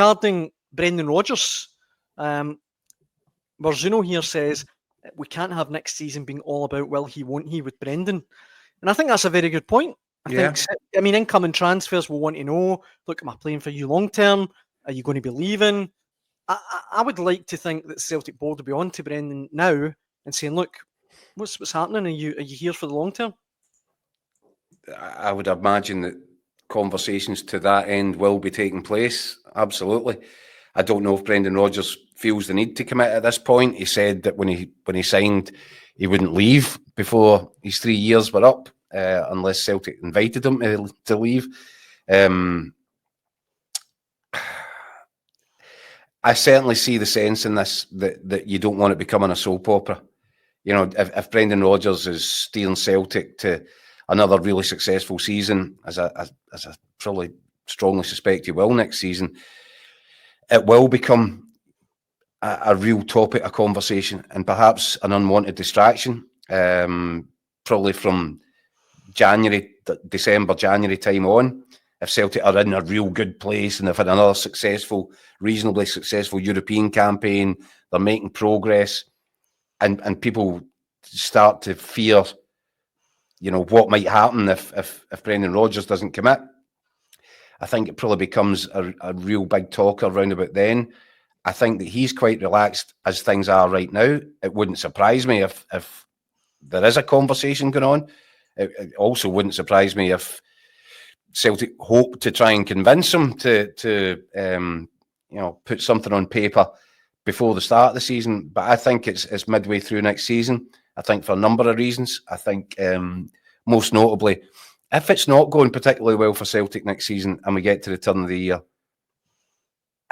regarding Brendan Rodgers, Marzuno here says we can't have next season being all about will he, won't he with Brendan. And I think that's a very good point. I mean, incoming transfers will want to know, look, am I playing for you long term? Are you going to be leaving? I would like to think that Celtic board will be on to Brendan now and saying, look, what's happening? Are you here for the long term? I would imagine that conversations to that end will be taking place. Absolutely. I don't know if Brendan Rodgers feels the need to commit at this point. He said that when he signed, he wouldn't leave before his 3 years were up, unless Celtic invited him to leave. I certainly see the sense in this that you don't want it becoming a soap opera. You know, if Brendan Rodgers is steering Celtic to another really successful season, as I probably strongly suspect he will next season, it will become a real topic of conversation and perhaps an unwanted distraction. Probably from December, January time on, if Celtic are in a real good place and they've had another reasonably successful European campaign, they're making progress, and people start to fear, you know, what might happen if Brendan Rodgers doesn't commit. I think it probably becomes a real big talker round about then. I think that he's quite relaxed as things are right now. It wouldn't surprise me if there is a conversation going on. It also wouldn't surprise me if Celtic hope to try and convince him to put something on paper before the start of the season. But I think it's midway through next season. I think for a number of reasons. I think most notably, if it's not going particularly well for Celtic next season and we get to the turn of the year,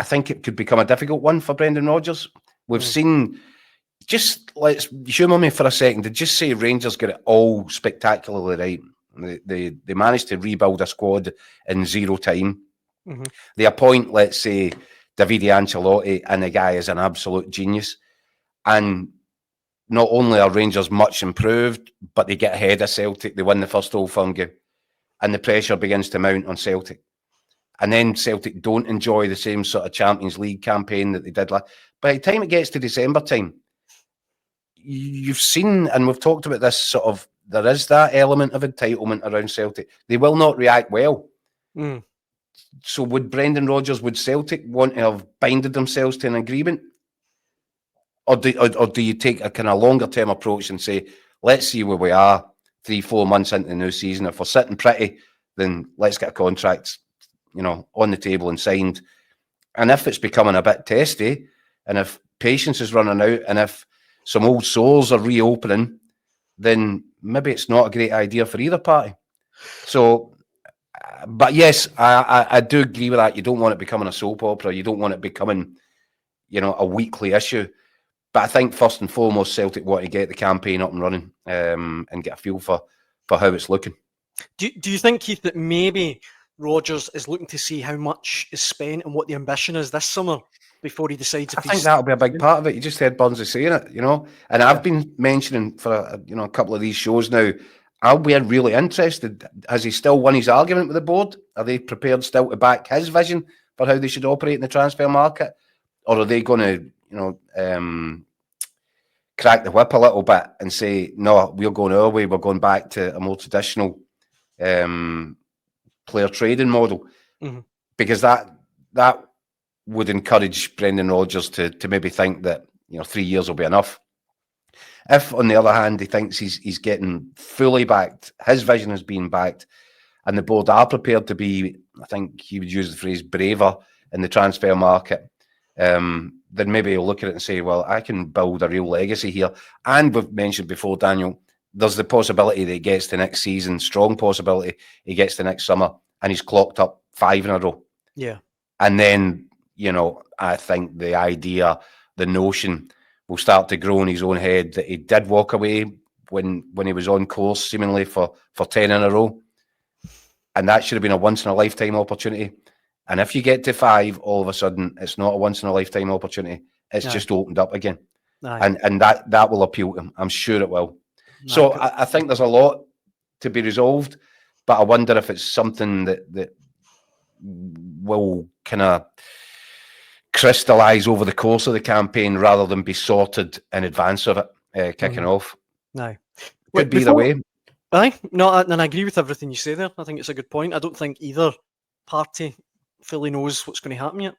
I think it could become a difficult one for Brendan Rodgers. We've seen, just let's humour me for a second, to just say Rangers get it all spectacularly right. They managed to rebuild a squad in zero time. Mm-hmm. They appoint, let's say, Davide Ancelotti, and the guy is an absolute genius. And not only are Rangers much improved, but they get ahead of Celtic. They win the first Old Firm game. And the pressure begins to mount on Celtic. And then Celtic don't enjoy the same sort of Champions League campaign that they did last. By the time it gets to December time, you've seen, and we've talked about this sort of, there is that element of entitlement around Celtic. They will not react well. Mm. So would Celtic want to have binded themselves to an agreement? Or do you take a kind of longer term approach and say, let's see where we are 3-4 months into the new season. If we're sitting pretty, then let's get a contract, on the table and signed. And if it's becoming a bit testy, and if patience is running out, and if some old sores are reopening, then maybe it's not a great idea for either party. So, but yes, I do agree with that. You don't want it becoming a soap opera. You don't want it becoming, a weekly issue. But I think first and foremost, Celtic want to get the campaign up and running and get a feel for how it's looking. Do you think, Keith, that maybe Rodgers is looking to see how much is spent and what the ambition is this summer before he decides? I think that'll be a big part of it. You just heard Burnsy saying it, and I've been mentioning for a couple of these shows now. I'll be really interested. Has he still won his argument with the board? Are they prepared still to back his vision for how they should operate in the transfer market, or are they going to, crack the whip a little bit and say, no, we're going our way. We're going back to a more traditional player trading model, because that would encourage Brendan Rodgers to maybe think that 3 years will be enough. If, on the other hand, he thinks he's getting fully backed, his vision has been backed, and the board are prepared to be, I think he would use the phrase, braver in the transfer market, then maybe he'll look at it and say, well, I can build a real legacy here. And we've mentioned before, Daniel, there's the possibility that he gets to next season, strong possibility he gets to next summer, and he's clocked up 5 in a row. Yeah. And then, I think the idea, the notion will start to grow in his own head that he did walk away when he was on course, seemingly for 10 in a row. And that should have been a once-in-a-lifetime opportunity. And if you get to 5, all of a sudden, it's not a once-in-a-lifetime opportunity. It's just opened up again. And that will appeal to him. I'm sure it will. So I think there's a lot to be resolved, but I wonder if it's something that will kind of crystallise over the course of the campaign rather than be sorted in advance of it kicking off. No. Could be the way. Aye, no, and I agree with everything you say there. I think it's a good point. I don't think either party fully knows what's going to happen yet.